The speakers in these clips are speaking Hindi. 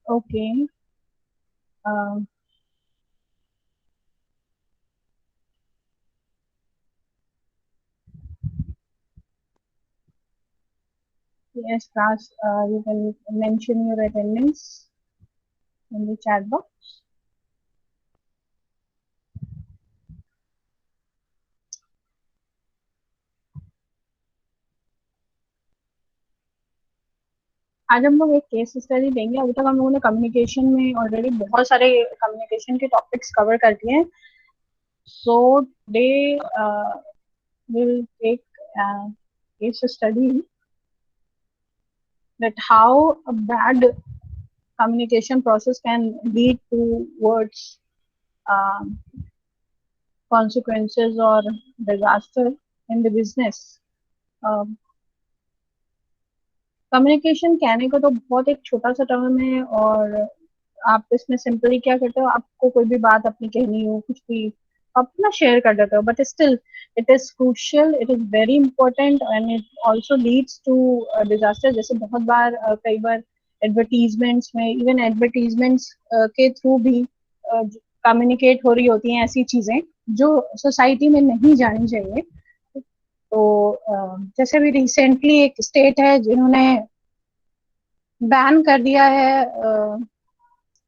Okay. Um, yes, class. You can mention your attendance in the chat box. आज हम लोग एक केस स्टडी देंगे। अभी तक हम लोगों ने कम्युनिकेशन में ऑलरेडी बहुत सारे कम्युनिकेशन के टॉपिक्स कवर कर दिए हैं। So today will take case study that how a bad communication process can lead towards um, consequences or disaster in the business. Communication कहने को तो बहुत एक छोटा सा टर्म है, और आप इसमें सिंपली क्या करते हो, आपको कोई भी बात अपनी कहनी हो, कुछ भी आप ना शेयर कर देते हो, but still it is crucial, it is very important and it also leads to disaster. जैसे बहुत बार कई बार एडवर्टीजमेंट्स में, इवन एडवर्टीजमेंट्स के थ्रू भी कम्युनिकेट हो रही होती हैं ऐसी चीजें जो सोसाइटी में नहीं जानी चाहिए। तो जैसे भी रिसेंटली एक स्टेट है जिन्होंने बैन कर दिया है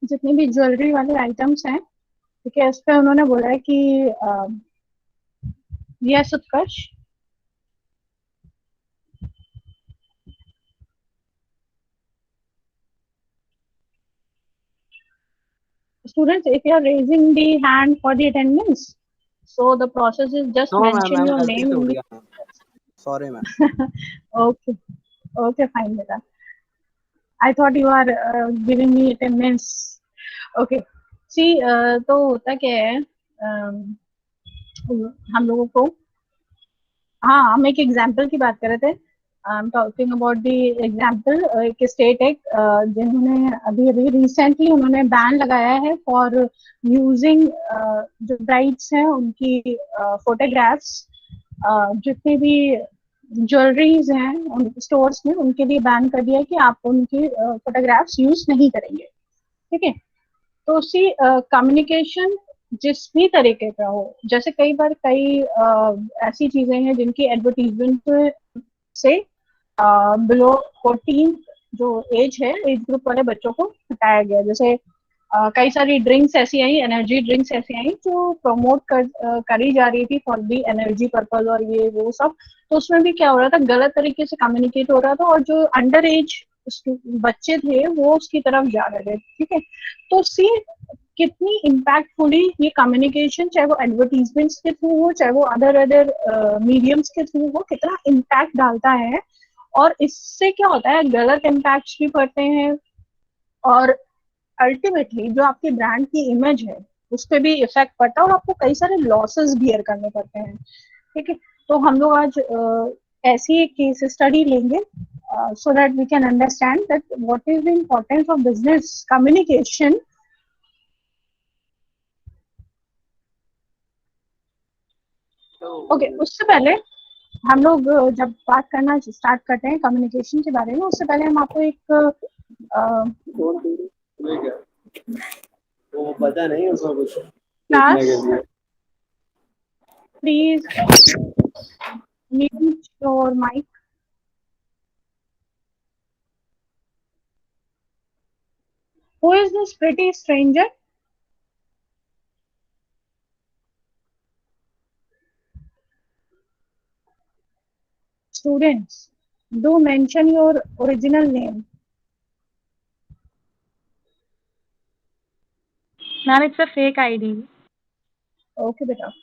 जितनी भी ज्वेलरी वाले आइटम्स हैं, ठीक है, उस पर उन्होंने बोला है कि yes Utkarsh, students, if you are raising the hand for the attendance, so the process is just no ma'am, mention ma'am your गलती name से in हो the गया। Sorry ma'am. okay, okay, fine beta, I thought you are giving me attendance. Okay, see, तो होता क्या है, हम लोगों को, हाँ, हम एक एग्जाम्पल की बात कर रहे थे। I am talking about the example, एक स्टेट है जिन्होंने अभी अभी रिसेंटली उन्होंने बैन लगाया है फॉर यूजिंग जो ब्राइड्स हैं उनकी फोटोग्राफ्स, जितनी भी ज्वेलरीज हैं उन स्टोर्स में, उनके लिए बैन कर दिया है कि आप उनकी फोटोग्राफ्स यूज नहीं करेंगे। ठीक है, तो उसी कम्युनिकेशन जिस भी तरीके का हो, जैसे कई बार कई ऐसी चीजें हैं जिनकी एडवर्टीजमेंट से बिलो 14 जो एज है, एज ग्रुप वाले बच्चों को हटाया गया। जैसे कई सारी ड्रिंक्स ऐसी आई, एनर्जी ड्रिंक्स ऐसी आई जो प्रमोट करी जा रही थी फॉर दी एनर्जी पर्पज और ये वो सब। तो उसमें भी क्या हो रहा था, गलत तरीके से कम्युनिकेट हो रहा था, और जो अंडर एज बच्चे थे वो उसकी तरफ जा रहे थे। ठीक है, तो सी कितनी इम्पैक्टफुली ये कम्युनिकेशन, चाहे वो एडवर्टीजमेंट्स के थ्रू हो, चाहे वो अदर अदर मीडियम्स के थ्रू हो, कितना इम्पैक्ट डालता है। और इससे क्या होता है, गलत इम्पैक्ट्स भी पड़ते हैं, और अल्टीमेटली जो आपकी ब्रांड की इमेज है उस पर भी इफेक्ट पड़ता है, और आपको कई सारे लॉसेस बियर करने पड़ते हैं। ठीक है, तो हम लोग आज ऐसी एक केस स्टडी लेंगे so that we can understand that what is the importance of business communication. Okay, उससे पहले हम लोग जब बात करना स्टार्ट करते हैं कम्युनिकेशन के बारे में, उससे पहले हम आपको एक वो पता नहीं उसको कुछ class, please mute your mic. Who is this pretty stranger? Students, do mention your original name. Ma'am, it's a fake ID. Okay, beta.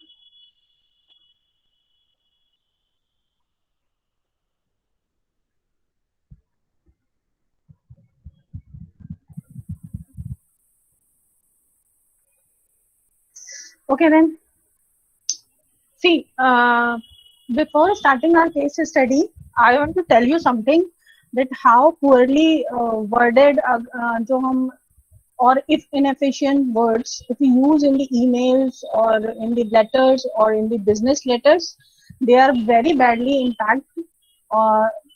Okay then. See, before starting our case study, I want to tell you something, that how poorly worded जो हम, or if inefficient words, if we use in the emails or in the letters or in the business letters, they are very badly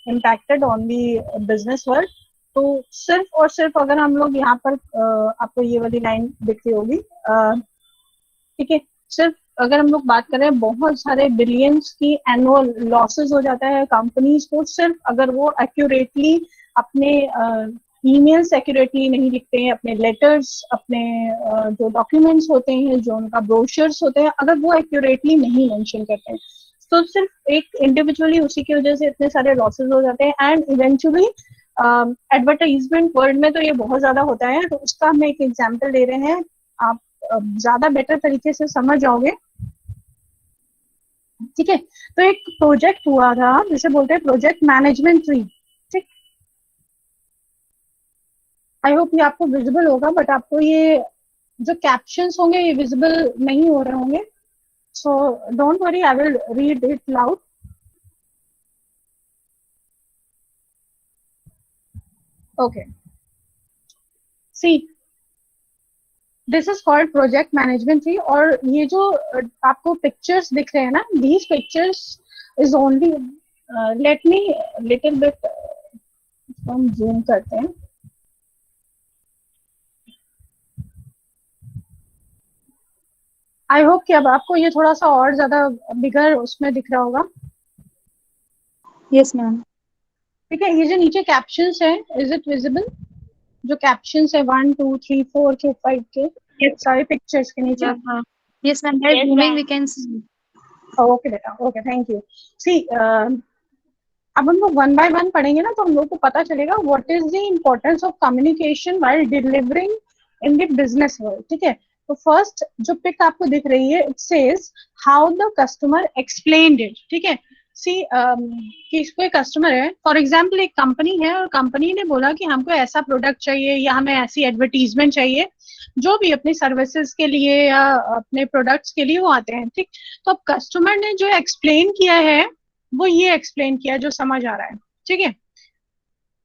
impacted on the business world. तो सिर्फ और सिर्फ अगर हम लोग यहाँ पर आपको ये वाली लाइन दिख रही होगी, ठीक है, सिर्फ अगर हम लोग बात करें, बहुत सारे बिलियंस की एनुअल लॉसेस हो जाता है कंपनीज को, सिर्फ अगर वो एक्यूरेटली अपने ईमेल्स एक्यूरेटली नहीं लिखते हैं, अपने लेटर्स, अपने जो डॉक्यूमेंट्स होते हैं, जो उनका ब्रोशर्स होते हैं, अगर वो एक्यूरेटली नहीं मेंशन करते हैं, तो सिर्फ एक इंडिविजुअली उसी की वजह से इतने सारे लॉसेस हो जाते हैं। एंड इवेंचुअली एडवर्टाइजमेंट वर्ल्ड में तो ये बहुत ज्यादा होता है, तो उसका हम एक एग्जाम्पल ले रहे हैं, आप ज्यादा बेटर तरीके से समझ जाओगे। ठीक है, तो एक प्रोजेक्ट हुआ था जिसे बोलते हैं प्रोजेक्ट मैनेजमेंट ट्री। ठीक, आई होप ये आपको विजिबल होगा, बट आपको ये जो कैप्शंस होंगे ये विजिबल नहीं हो रहे होंगे, so don't worry, I will read it loud. Okay, see this is called project management tree. और ये जो आपको पिक्चर्स दिख रहे हैं ना, these pictures is only, let me little bit, हम जूम करते हैं। आई होप कि अब आपको ये थोड़ा सा और ज्यादा बिगर उसमें दिख रहा होगा। Yes ma'am. ठीक है, ये जो नीचे कैप्शंस है, इज इट विजिबल? जो कैप्शंस है 1 2 3 4 के 5 के सारे पिक्चर्स के नीचे। Yes ma'am, by zooming we can see. Okay बेटा, ओके, थैंक यू। सी अब हम लोग वन बाय वन पढ़ेंगे ना, तो हम लोग को पता चलेगा what is the importance of communication while delivering in the business world. ठीक है, तो फर्स्ट जो पिक आपको दिख रही है, it says how the customer explained it. ठीक है, सी कि कोई कस्टमर है, फॉर एग्जाम्पल एक कंपनी है, और कंपनी ने बोला कि हमको ऐसा प्रोडक्ट चाहिए या हमें ऐसी एडवर्टीजमेंट चाहिए, जो भी अपनी सर्विसेज के लिए या अपने प्रोडक्ट्स के लिए वो आते हैं। ठीक, तो अब कस्टमर ने जो एक्सप्लेन किया है वो ये एक्सप्लेन किया जो समझ आ रहा है। ठीक है,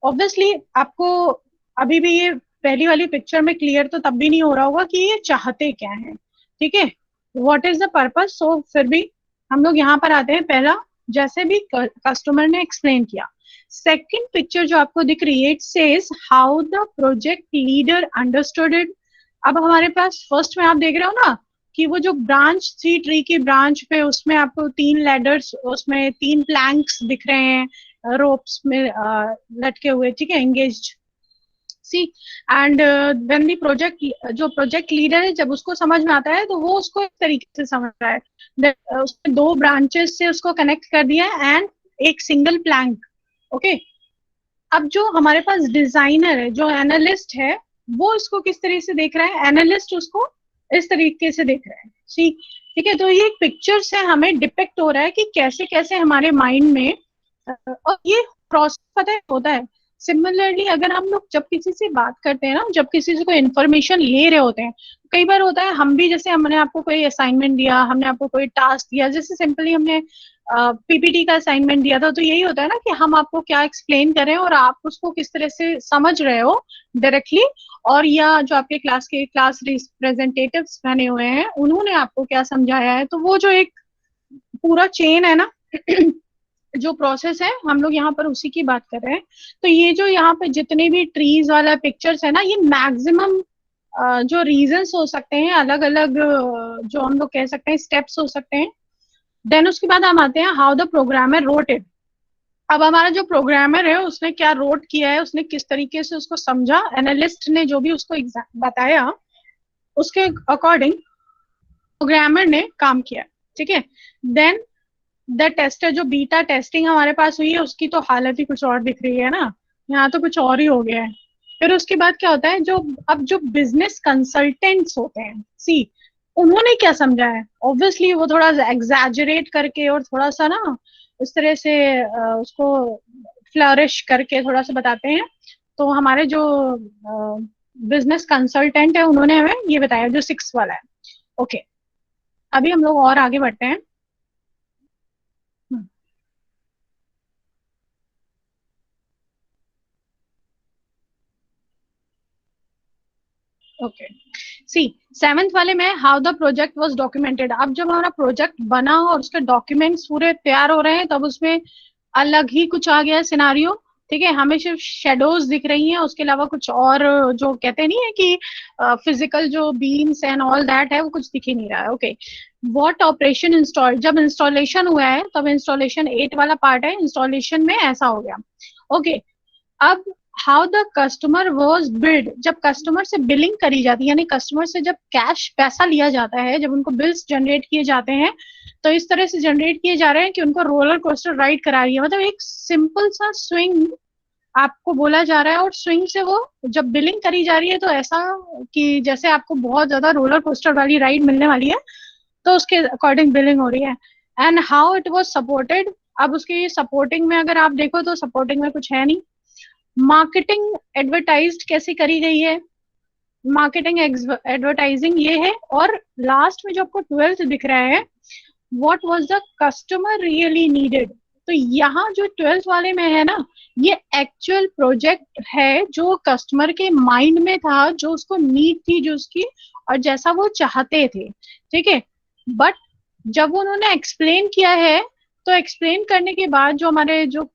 ऑब्वियसली आपको अभी भी ये पहली वाली पिक्चर में क्लियर तो तब भी नहीं हो रहा होगा कि ये चाहते क्या है। ठीक है, व्हाट इज द पर्पस। सो फिर भी हम लोग यहाँ पर आते हैं, पहला जैसे भी कस्टमर ने एक्सप्लेन किया। सेकंड पिक्चर जो आपको दिख रही है, it says how the project leader understood it. अब हमारे पास फर्स्ट में आप देख रहे हो ना कि वो जो ब्रांच थी, ट्री की ब्रांच पे, उसमें आपको 3 लैडर्स, उसमें 3 प्लैंक्स दिख रहे हैं रोप्स में लटके हुए। ठीक है, engaged. See and when the project, जो प्रोजेक्ट लीडर है, जब उसको समझ में आता है तो वो उसको इस तरीके से समझ रहा है, उसने 2 ब्रांचेस से उसको कनेक्ट कर दिया एंड एक सिंगल प्लैंक। ओके, अब जो हमारे पास डिजाइनर है, जो एनालिस्ट है, वो इसको किस तरीके से देख रहा है, एनालिस्ट उसको इस तरीके से देख रहा है। सी, ठीक है, तो ये एक पिक्चर से हमें डिपिक्ट हो रहा है कि कैसे कैसे हमारे माइंड में, और ये प्रोसेस पता है होता है। सिमिलरली अगर हम लोग जब किसी से बात करते हैं ना, जब किसी से कोई इन्फॉर्मेशन ले रहे होते हैं, कई बार होता है हम भी, जैसे हमने आपको कोई असाइनमेंट दिया, हमने आपको कोई टास्क दिया, जैसे सिंपली हमने पीपीटी का असाइनमेंट दिया था, तो यही होता है ना कि हम आपको क्या एक्सप्लेन करें और आप उसको किस तरह से समझ रहे हो डायरेक्टली, और या जो आपके क्लास के क्लास रिप्रेजेंटेटिव्स बने हुए हैं उन्होंने आपको क्या समझाया है। तो वो जो एक पूरा चेन है ना जो प्रोसेस है, हम लोग यहाँ पर उसी की बात कर रहे हैं। तो ये जो यहाँ पे जितने भी ट्रीज वाला पिक्चर्स है ना, ये मैक्सिमम जो रीजंस हो सकते हैं, अलग अलग जो हम लोग कह सकते हैं स्टेप्स हो सकते हैं। देन उसके बाद हम आते हैं how the programmer wrote it. अब हमारा जो प्रोग्रामर है उसने क्या रोट किया है, उसने किस तरीके से उसको समझा, एनालिस्ट ने जो भी उसको बताया उसके अकॉर्डिंग प्रोग्रामर ने काम किया। ठीक है, देन द टेस्टर, जो बीटा टेस्टिंग हमारे पास हुई है, उसकी तो हालत ही कुछ और दिख रही है ना, यहाँ तो कुछ और ही हो गया है। फिर उसके बाद क्या होता है, जो अब जो बिजनेस कंसल्टेंट्स होते हैं, सी उन्होंने क्या समझा है, ऑब्वियसली वो थोड़ा एग्जैजरेट करके और थोड़ा सा ना उस तरह से उसको फ्लरिश करके थोड़ा सा बताते हैं। तो हमारे जो बिजनेस कंसल्टेंट है उन्होंने हमें ये बताया, जो 6 वाला है। ओके, अभी हम लोग और आगे बढ़ते हैं। ओके, सी 7th वाले में how the project was documented. अब जब हमारा प्रोजेक्ट बना और उसके डॉक्यूमेंट्स पूरे तैयार हो रहे हैं, तब उसमें अलग ही कुछ आ गया सिनारियो। ठीक है, हमें सिर्फ शेडोज दिख रही हैं, उसके अलावा कुछ और जो कहते नहीं है कि फिजिकल जो बीम्स एंड ऑल दैट है वो कुछ दिख ही नहीं रहा है। ओके, व्हाट ऑपरेशन इंस्टॉल, जब इंस्टॉलेशन हुआ है तब इंस्टॉलेशन 8 वाला पार्ट है, इंस्टॉलेशन में ऐसा हो गया। ओके, अब how the customer was build, जब कस्टमर से बिलिंग करी जाती है, यानी कस्टमर से जब कैश पैसा लिया जाता है, जब उनको बिल्स जनरेट किए जाते हैं, तो इस तरह से जनरेट किए जा रहे हैं कि उनको रोलर कोस्टर राइड करा रही है। मतलब एक सिंपल सा स्विंग आपको बोला जा रहा है, और स्विंग से वो जब बिलिंग करी जा रही है तो ऐसा कि जैसे आपको बहुत ज्यादा रोलर कोस्टर वाली राइड मिलने वाली है, तो उसके अकॉर्डिंग बिलिंग हो रही है। And how it was supported, अब उसकी सपोर्टिंग में अगर आप देखो तो सपोर्टिंग में कुछ है नहीं। मार्केटिंग एडवर्टाइज्ड कैसे करी गई है, मार्केटिंग एडवर्टाइजिंग ये है। और लास्ट में जो आपको 12th दिख रहा है, what was the customer really needed, तो यहाँ जो 12th वाले में है ना, ये एक्चुअल प्रोजेक्ट है जो कस्टमर के माइंड में था, जो उसको नीड थी, जो उसकी और जैसा वो चाहते थे। ठीक है, बट जब उन्होंने एक्सप्लेन किया है, तो एक्सप्लेन करने के बाद जो हमारे जो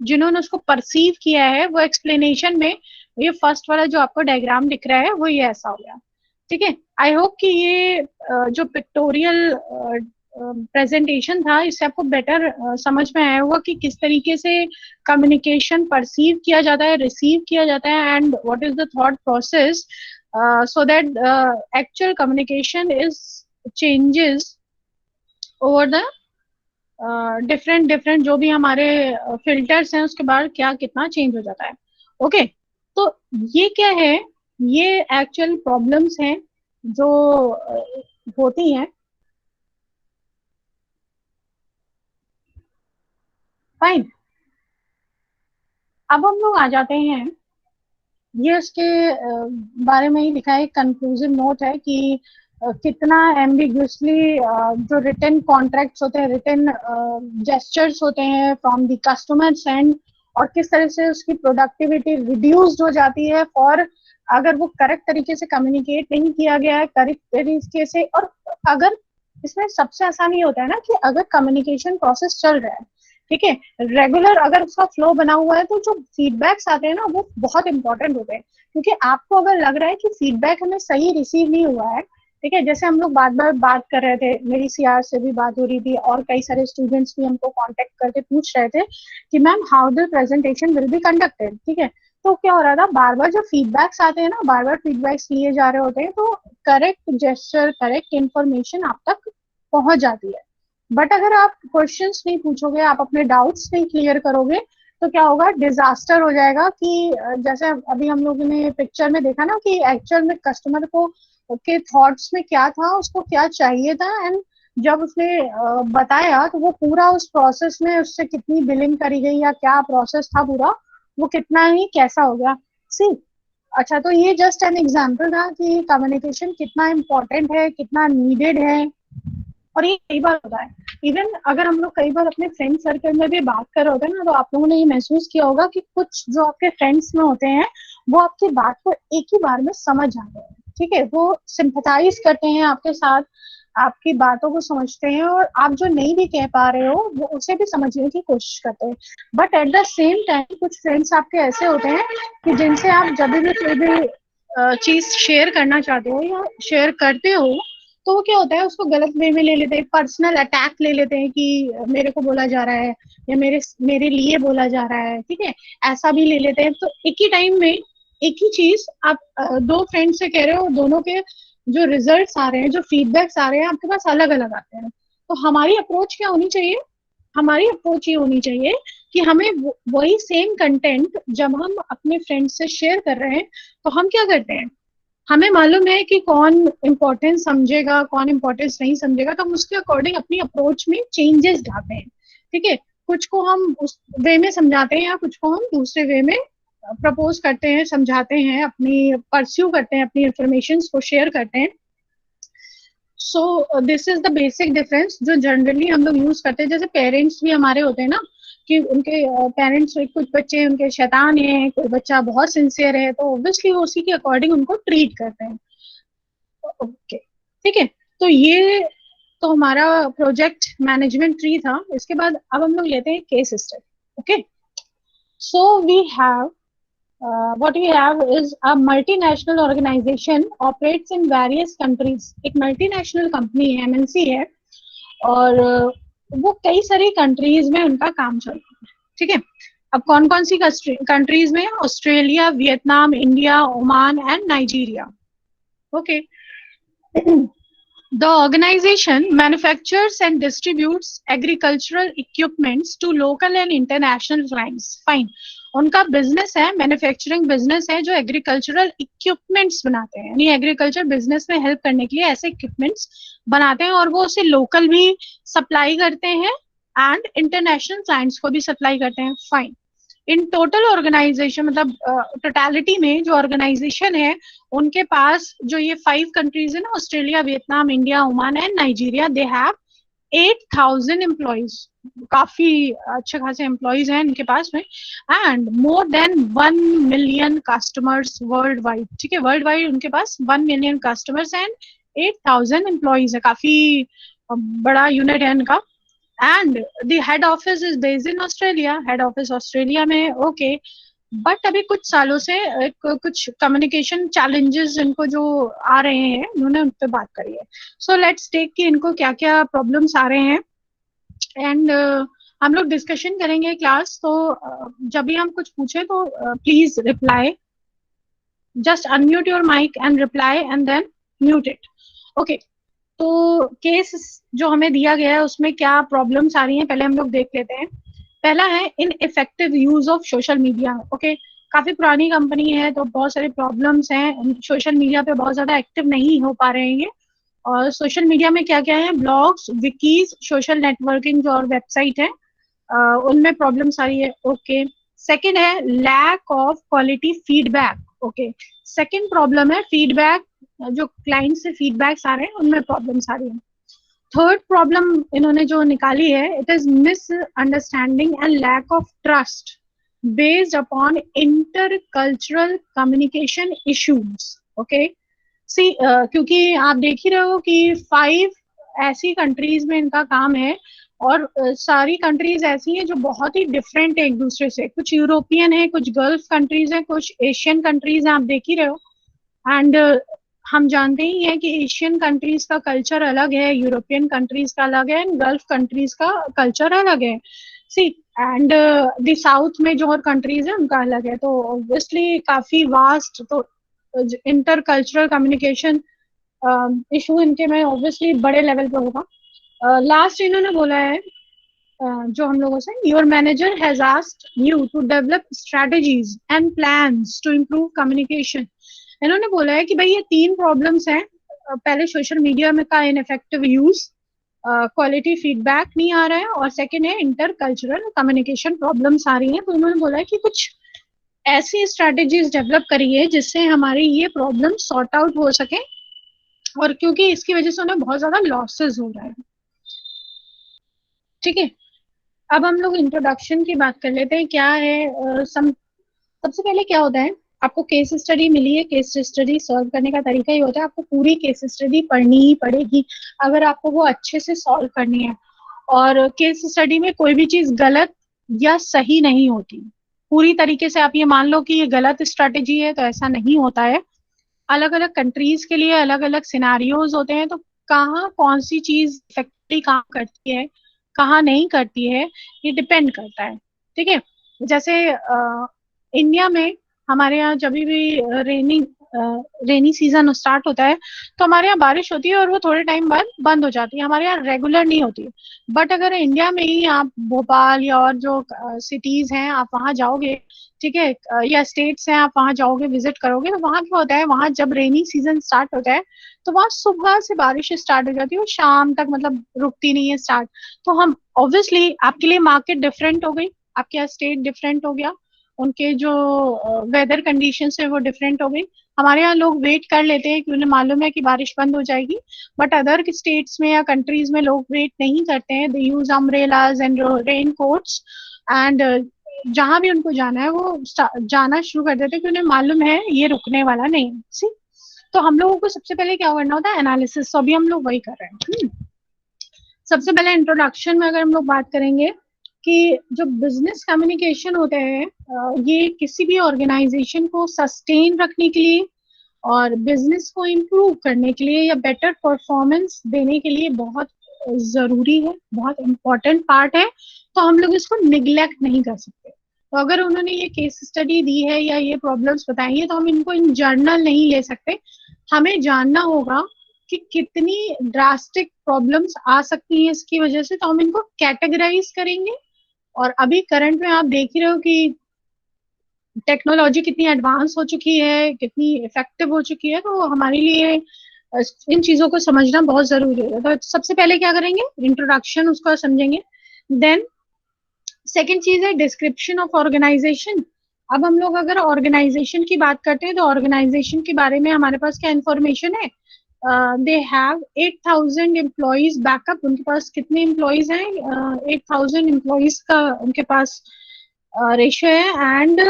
जिन्होंने उसको परसीव किया है, वो एक्सप्लेनेशन में ये फर्स्ट वाला जो आपको डायग्राम दिख रहा है वो ये ऐसा हो गया। ठीक है, आई होप कि ये जो पिक्टोरियल प्रेजेंटेशन था, इससे आपको बेटर समझ में आया होगा कि किस तरीके से कम्युनिकेशन परसीव किया जाता है, रिसीव किया जाता है, and what is the thought process so that actual communication is changes over the different different जो भी हमारे फिल्टर्स हैं, उसके बाद क्या कितना चेंज हो जाता है। ओके, तो ये क्या है, ये एक्चुअल प्रॉब्लम्स हैं जो होती हैं। फाइन, अब हम लोग आ जाते हैं, ये उसके बारे में ही लिखा है, कंक्लूसिव नोट है कि कितना एम्बिगुअसली जो रिटन कॉन्ट्रैक्ट्स होते हैं, रिटन जेस्चर्स होते हैं फ्रॉम द कस्टमर्स एंड, और किस तरह से उसकी प्रोडक्टिविटी रिड्यूस्ड हो जाती है फॉर, अगर वो करेक्ट तरीके से कम्युनिकेट नहीं किया गया है, करेक्ट तरीके से। और अगर इसमें सबसे आसान ये होता है ना कि अगर कम्युनिकेशन प्रोसेस चल रहा है, ठीक है, रेगुलर अगर उसका फ्लो बना हुआ है, तो जो फीडबैक्स आते हैं ना वो बहुत इंपॉर्टेंट होते हैं। क्योंकि आपको अगर लग रहा है कि फीडबैक हमें सही रिसीव नहीं हुआ है, ठीक है, जैसे हम लोग बार बार बात कर रहे थे, मेरी सीआर से भी बात हो रही थी और कई सारे स्टूडेंट्स भी हमको कांटेक्ट करके पूछ रहे थे कि ma'am how the presentation will be conducted. ठीक है, तो क्या हो रहा था, बार बार जो फीडबैक्स आते हैं ना, बार बार फीडबैक्स लिए जा रहे होते हैं, तो करेक्ट जेस्चर, करेक्ट इंफॉर्मेशन आप तक पहुंच जाती है। बट अगर आप क्वेश्चंस नहीं पूछोगे, आप अपने डाउट्स नहीं क्लियर करोगे, तो क्या होगा, डिजास्टर हो जाएगा। कि जैसे अभी हम लोगों ने पिक्चर में देखा ना कि एक्चुअल में कस्टमर को के थॉट्स में क्या था, उसको क्या चाहिए था, एंड जब उसने बताया तो वो पूरा उस प्रोसेस में उससे कितनी बिलिंग करी गई या क्या प्रोसेस था पूरा, वो कितना ही कैसा हो गया। सी, अच्छा, तो ये जस्ट एन एग्जाम्पल था कि कम्युनिकेशन कितना इम्पोर्टेंट है, कितना नीडेड है। और ये कई बार होता है, इवन अगर हम लोग कई बार अपने फ्रेंड सर्कल में भी बात कर रहे होते हैं ना, तो आप लोगों ने ये महसूस किया होगा कि कुछ जो आपके फ्रेंड्स में होते हैं, वो आपकी बात को एक ही बार में समझ जाते हैं। ठीक है, वो सिंपथाइज करते हैं आपके साथ, आपकी बातों को समझते हैं, और आप जो नहीं भी कह पा रहे हो वो उसे भी समझने की कोशिश करते हैं। But at the same time कुछ फ्रेंड्स आपके ऐसे होते हैं कि जिनसे आप जब भी कोई भी चीज शेयर करना चाहते हो या शेयर करते हो, तो वो क्या होता है, उसको गलत वे में ले लेते हैं, पर्सनल अटैक ले लेते हैं कि मेरे को बोला जा रहा है या मेरे मेरे लिए बोला जा रहा है। ठीक है, ऐसा भी ले लेते हैं। तो एक ही टाइम में एक ही चीज आप दो फ्रेंड से कह रहे हो, दोनों के जो रिजल्ट्स आ रहे हैं, जो फीडबैक्स आ रहे हैं, आपके पास अलग अलग आते हैं। तो हमारी अप्रोच क्या होनी चाहिए, हमारी अप्रोच ये होनी चाहिए कि हमें वही सेम कंटेंट जब हम अपने फ्रेंड्स से शेयर कर रहे हैं, तो हम क्या करते हैं, हमें मालूम है कि कौन इम्पोर्टेंस समझेगा, कौन इम्पोर्टेंस नहीं समझेगा, तो हम उसके अकॉर्डिंग अपनी अप्रोच में चेंजेस लाते हैं। ठीक है, कुछ को हम उस वे में समझाते हैं या कुछ को हम दूसरे वे में प्रपोज करते हैं, समझाते हैं, अपनी परस्यू करते हैं, अपनी इंफॉर्मेशन को शेयर करते हैं। So this is the basic difference जो जनरली हम लोग यूज करते हैं। जैसे पेरेंट्स भी हमारे होते हैं ना, कि उनके पेरेंट्स, कुछ बच्चे उनके शैतान है, कोई बच्चा बहुत सिंसियर है, तो ऑब्वियसली वो उसी के अकॉर्डिंग उनको ट्रीट करते हैं। ओके, ठीक है, तो ये तो हमारा प्रोजेक्ट मैनेजमेंट ट्री था। इसके बाद अब हम लोग लेते हैं case study. Okay, So we have what we have is a multinational organization operates in various countries. एक multinational company है, MNC है, और वो कई सारी कंट्रीज में उनका काम चलता है, ठीक है। अब कौन कौन सी कंट्रीज में? Australia, Vietnam, India, Oman and Nigeria. Okay. The organization manufactures and distributes agricultural equipments to local and international clients. Fine. उनका बिजनेस है, मैन्युफैक्चरिंग बिजनेस है, जो एग्रीकल्चरल इक्विपमेंट्स बनाते हैं, यानी एग्रीकल्चर बिजनेस में हेल्प करने के लिए ऐसे इक्विपमेंट्स बनाते हैं, और वो उसे लोकल भी सप्लाई करते हैं एंड इंटरनेशनल क्लाइंट्स को भी सप्लाई करते हैं। फाइन। इन टोटल ऑर्गेनाइजेशन, मतलब टोटलिटी में जो ऑर्गेनाइजेशन है, उनके पास जो ये 5 कंट्रीज है ना, Australia, Vietnam, India, Oman and Nigeria, they have 8,000 employees. काफी अच्छे खासे एम्प्लॉइज हैं इनके पास में, and more than 1 million customers world wide. ठीक है, वर्ल्ड वाइड उनके पास 1 मिलियन कस्टमर्स एंड 8,000 एम्प्लॉइज है। काफी बड़ा यूनिट है इनका। And the head office is based in Australia. Head office Australia में, ओके। बट अभी कुछ सालों से कुछ कम्युनिकेशन चैलेंजेस इनको जो आ रहे हैं, उन्होंने उन पर बात करी है। सो लेट्स टेक कि इनको क्या क्या प्रॉब्लम्स आ रहे हैं, एंड हम लोग डिस्कशन करेंगे क्लास। तो जब भी हम कुछ पूछे तो please reply, just unmute your mic and reply and then mute it. Okay. तो केस जो हमें दिया गया है उसमें क्या प्रॉब्लम्स आ रही हैं, पहले हम लोग देख लेते हैं। पहला है in effective use of social media. Okay, काफी पुरानी कंपनी है तो बहुत सारे प्रॉब्लम्स हैं, सोशल मीडिया पे बहुत ज्यादा एक्टिव नहीं हो पा रहे हैं। और सोशल मीडिया में क्या क्या है? ब्लॉग्स, विकीज, सोशल नेटवर्किंग जो और वेबसाइट है, उनमें प्रॉब्लम्स आ रही है। ओके। सेकेंड है lack of quality feedback. Okay, second problem है फीडबैक, जो क्लाइंट से फीडबैक्स आ रहे हैं उनमें प्रॉब्लम्स आ रही है। थर्ड प्रॉब्लम इन्होंने जो निकाली है, it is misunderstanding and lack of trust based upon intercultural communication issues. Okay, see क्योंकि आप देख ही रहे हो कि 5 ऐसी कंट्रीज में इनका काम है, और सारी कंट्रीज ऐसी हैं जो बहुत ही डिफरेंट है एक दूसरे से। कुछ यूरोपियन है, कुछ गल्फ कंट्रीज है, कुछ एशियन कंट्रीज हैं, आप देख ही रहे हो। एंड हम जानते ही हैं कि एशियन कंट्रीज का कल्चर अलग है, यूरोपियन कंट्रीज का अलग है, एंड गल्फ कंट्रीज का कल्चर अलग है। सी, एंड द साउथ में जो और कंट्रीज है उनका अलग है। तो ऑब्वियसली काफी वास्ट, तो इंटरकल्चरल कम्युनिकेशन इशू इनके में ऑब्वियसली बड़े लेवल पे होगा। लास्ट इन्होंने बोला है जो हम लोगों से, your manager has asked you to develop strategies and plans to improve communication. इन्होंने बोला है कि भाई ये 3 प्रॉब्लम्स हैं। पहले सोशल मीडिया में का इनफेक्टिव यूज, क्वालिटी फीडबैक नहीं आ रहा है, और सेकंड है इंटरकल्चरल कम्युनिकेशन प्रॉब्लम्स आ रही हैं। तो उन्होंने बोला है कि कुछ ऐसी स्ट्रेटजीज डेवलप करिए जिससे हमारी ये प्रॉब्लम सॉर्ट आउट हो सके, और क्योंकि इसकी वजह से उन्हें बहुत ज्यादा लॉसेस हो रहा है। ठीक है, अब हम लोग इंट्रोडक्शन की बात कर लेते हैं। क्या है सबसे पहले क्या होता है, आपको केस स्टडी मिली है, केस स्टडी सॉल्व करने का तरीका ही होता है, आपको पूरी केस स्टडी पढ़नी ही पड़ेगी अगर आपको वो अच्छे से सॉल्व करनी है। और केस स्टडी में कोई भी चीज गलत या सही नहीं होती। पूरी तरीके से आप ये मान लो कि ये गलत स्ट्रेटेजी है, तो ऐसा नहीं होता है। अलग अलग कंट्रीज के लिए अलग अलग सिनारियोज होते हैं, तो कहाँ कौन सी चीज इफेक्टिवली काम करती है, कहाँ नहीं करती है, ये डिपेंड करता है। ठीक है, जैसे इंडिया में हमारे यहाँ जब भी रेनी सीजन स्टार्ट होता है तो हमारे यहाँ बारिश होती है, और वो थोड़े टाइम बाद बंद हो जाती है, हमारे यहाँ रेगुलर नहीं होती। बट अगर इंडिया में ही आप भोपाल या और जो सिटीज हैं आप वहाँ जाओगे, ठीक है, या स्टेट्स हैं आप वहाँ जाओगे, विजिट करोगे, तो वहाँ क्या होता है, वहाँ जब रेनी सीजन स्टार्ट होता है तो वहाँ सुबह से बारिश स्टार्ट हो जाती है और शाम तक मतलब रुकती नहीं है स्टार्ट। तो हम ऑब्वियसली आपके लिए मार्केट डिफरेंट हो गई, आपके यहाँ स्टेट डिफरेंट हो गया, उनके जो वेदर कंडीशंस है वो डिफरेंट हो गई। हमारे यहाँ लोग वेट कर लेते हैं कि उन्हें मालूम है कि बारिश बंद हो जाएगी, बट अदर स्टेट्स में या कंट्रीज में लोग वेट नहीं करते हैं, they use umbrellas and rain coats, and जहां भी उनको जाना है वो जाना शुरू कर देते हैं कि उन्हें मालूम है ये रुकने वाला नहीं। सी, तो हम लोगों को सबसे पहले क्या करना होता है, एनालिसिस। तो अभी हम लोग वही कर रहे हैं। सबसे पहले इंट्रोडक्शन में अगर हम लोग बात करेंगे कि जो बिजनेस कम्युनिकेशन होते हैं ये किसी भी ऑर्गेनाइजेशन को सस्टेन रखने के लिए और बिजनेस को इम्प्रूव करने के लिए या बेटर परफॉर्मेंस देने के लिए बहुत जरूरी है, बहुत इम्पोर्टेंट पार्ट है। तो हम लोग इसको निग्लेक्ट नहीं कर सकते। तो अगर उन्होंने ये केस स्टडी दी है या ये प्रॉब्लम्स बताई है तो हम इनको इन जर्नल नहीं ले सकते। हमें जानना होगा कि कितनी ड्रास्टिक प्रॉब्लम्स आ सकती हैं इसकी वजह से, तो हम इनको कैटेगराइज करेंगे। और अभी करंट में आप देख ही रहे हो कि टेक्नोलॉजी कितनी एडवांस हो चुकी है, कितनी इफेक्टिव हो चुकी है, तो हमारे लिए इन चीजों को समझना बहुत जरूरी है। तो सबसे पहले क्या करेंगे, इंट्रोडक्शन उसका समझेंगे। देन सेकेंड चीज है डिस्क्रिप्शन ऑफ ऑर्गेनाइजेशन। अब हम लोग अगर ऑर्गेनाइजेशन की बात करते हैं तो ऑर्गेनाइजेशन के बारे में हमारे पास क्या इन्फॉर्मेशन है, दे हैव 8,000 एम्प्लॉइज बैकअप। उनके पास कितने एम्प्लॉइज हैं, 8,000 एम्प्लॉइज का उनके पास रेशियो है। एंड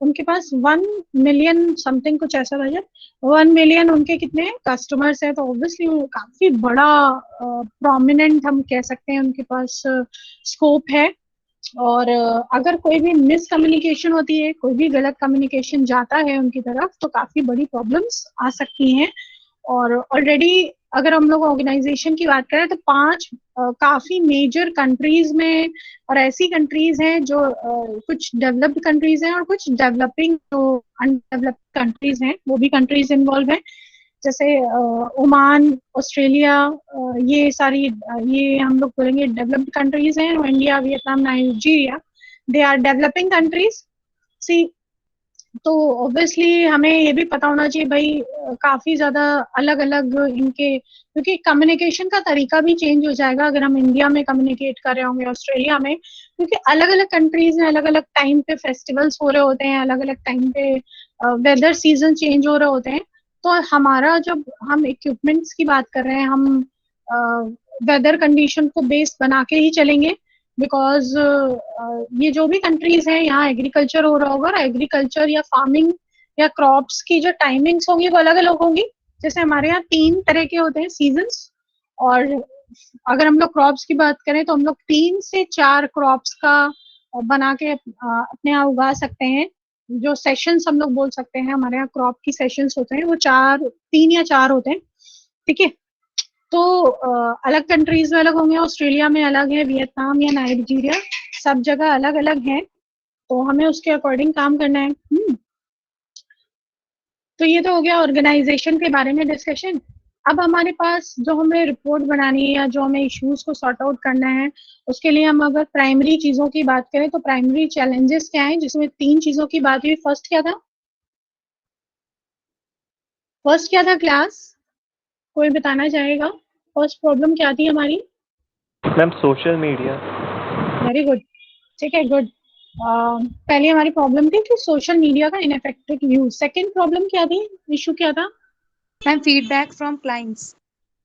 उनके पास 1 मिलियन समथिंग कुछ ऐसा था, 1 मिलियन उनके कितने कस्टमर्स है। तो ऑब्वियसली काफी बड़ा प्रोमिनेंट हम कह सकते हैं उनके पास स्कोप है। और अगर कोई भी मिस कम्युनिकेशन होती है, कोई भी गलत कम्युनिकेशन जाता है उनकी तरफ, तो काफी बड़ी प्रॉब्लम्स आ सकती हैं। और ऑलरेडी अगर हम लोग ऑर्गेनाइजेशन की बात करें तो 5 काफी मेजर कंट्रीज में, और ऐसी कंट्रीज हैं जो कुछ डेवलप्ड कंट्रीज हैं और कुछ डेवलपिंग जो अनडेवलप्ड कंट्रीज हैं, वो भी कंट्रीज इन्वॉल्व हैं। जैसे ओमान, ऑस्ट्रेलिया, ये सारी ये हम लोग बोलेंगे डेवलप्ड कंट्रीज हैं। India, Vietnam, Nigeria, they are developing countries. See, तो ऑब्वियसली हमें ये भी पता होना चाहिए भाई, काफी ज्यादा अलग अलग इनके, क्योंकि कम्युनिकेशन का तरीका भी चेंज हो जाएगा अगर हम इंडिया में कम्युनिकेट कर रहे होंगे ऑस्ट्रेलिया में, क्योंकि अलग अलग कंट्रीज में अलग अलग टाइम पे फेस्टिवल्स हो रहे होते हैं, अलग अलग टाइम पे वेदर सीजन चेंज हो रहे होते हैं। तो हमारा जब हम इक्विपमेंट्स की बात कर रहे हैं, हम वेदर कंडीशन को बेस बना के ही चलेंगे। बिकॉज ये जो भी कंट्रीज हैं यहाँ एग्रीकल्चर हो रहा होगा, और एग्रीकल्चर या फार्मिंग या क्रॉप्स की जो टाइमिंग्स होंगी वो अलग अलग होंगी। जैसे हमारे यहाँ 3 तरह के होते हैं सीजन्स, और अगर हम लोग क्रॉप्स की बात करें तो हम लोग 3 से 4 क्रॉप्स का बना के अपने यहाँ उगा सकते हैं। जो सेशंस हम लोग बोल सकते हैं, हमारे यहाँ क्रॉप की सेशंस होते हैं वो 3 या 4 होते हैं, ठीक है। तो अलग कंट्रीज में अलग होंगे, ऑस्ट्रेलिया में अलग है, वियतनाम या नाइजीरिया, सब जगह अलग अलग है। तो हमें उसके अकॉर्डिंग काम करना है। तो ये तो हो गया ऑर्गेनाइजेशन के बारे में डिस्कशन। अब हमारे पास जो हमें रिपोर्ट बनानी है या जो हमें इश्यूज को सॉर्ट आउट करना है, उसके लिए हम अगर प्राइमरी चीजों की बात करें तो प्राइमरी चैलेंजेस क्या है, जिसमें 3 चीजों की बात हुई। फर्स्ट क्या था, क्लास, कोई बताना चाहेगा? फर्स्ट प्रॉब्लम क्या थी हमारी? Ma'am social media. Very good, ठीक है, गुड। पहले हमारी प्रॉब्लम थी कि सोशल मीडिया का इनफेक्टिव यूज। सेकंड प्रॉब्लम क्या थी, इशू क्या था? And feedback from clients.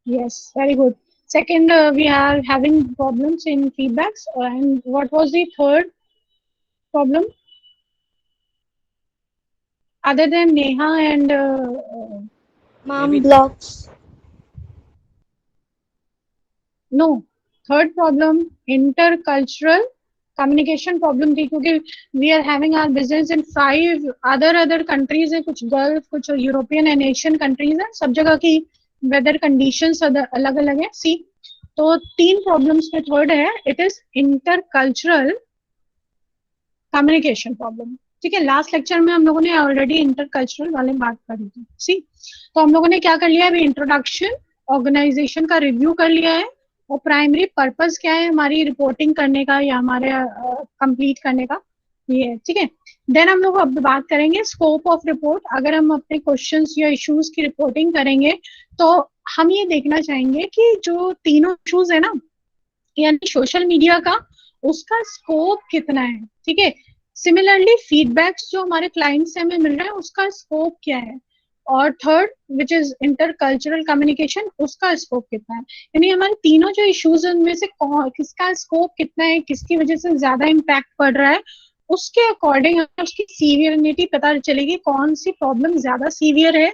Yes, very good. Second, we are having problems in feedbacks. And what was the third problem? Other than Neha and Ma'am, blocks. no, third problem intercultural communication problem थी, क्योंकि we are having our business in 5 other countries है, कुछ गल्फ, कुछ यूरोपियन एंड एशियन कंट्रीज है, सब जगह की वेदर कंडीशंस अलग अलग है। सी, तो 3 प्रॉब्लम्स में थर्ड है, it is intercultural communication problem, ठीक है। लास्ट लेक्चर में हम लोगों ने ऑलरेडी इंटरकल्चरल वाले बात करी थी। सी, तो हम लोगों ने क्या कर लिया है अभी, इंट्रोडक्शन, ऑर्गेनाइजेशन का रिव्यू कर लिया है, और प्राइमरी पर्पस क्या है हमारी रिपोर्टिंग करने का या हमारे कंप्लीट करने का, ये है, ठीक है। देन हम लोग अब बात करेंगे स्कोप ऑफ रिपोर्ट। अगर हम अपने क्वेश्चंस या इश्यूज की रिपोर्टिंग करेंगे तो हम ये देखना चाहेंगे कि जो तीनों इश्यूज है ना, यानी सोशल मीडिया का, उसका स्कोप कितना है, ठीक है। सिमिलरली फीडबैक्स जो हमारे क्लाइंट से हमें मिल रहे हैं उसका स्कोप क्या है, और third which is intercultural communication, उसका स्कोप कितना है। यानी हमारे तीनों जो इश्यूज हैं उनमें से किसका स्कोप कितना है, किसकी वजह से ज्यादा इम्पैक्ट पड़ रहा है, उसके अकॉर्डिंग उसकी सीवियरिटी पता चलेगी, कौन सी प्रॉब्लम ज्यादा सीवियर है,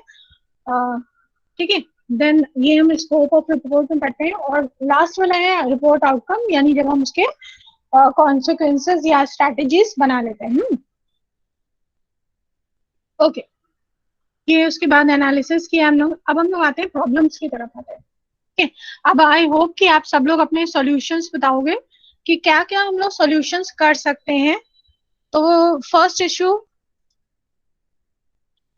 ठीक है। देन ये हम स्कोप ऑफ रिपोर्ट में पढ़ते हैं। और लास्ट वाला है रिपोर्ट आउटकम, यानी जब हम उसके कॉन्सिक्वेंसेस या स्ट्रेटजीज बना लेते हैं। ओके, ये उसके बाद एनालिसिस किया हम लोग। अब हम लोग आते हैं प्रॉब्लम्स की तरफ आते हैं। ठीक है, अब आई होप कि आप सब लोग अपने सॉल्यूशंस बताओगे कि क्या क्या हम लोग सॉल्यूशंस कर सकते हैं। तो फर्स्ट इशू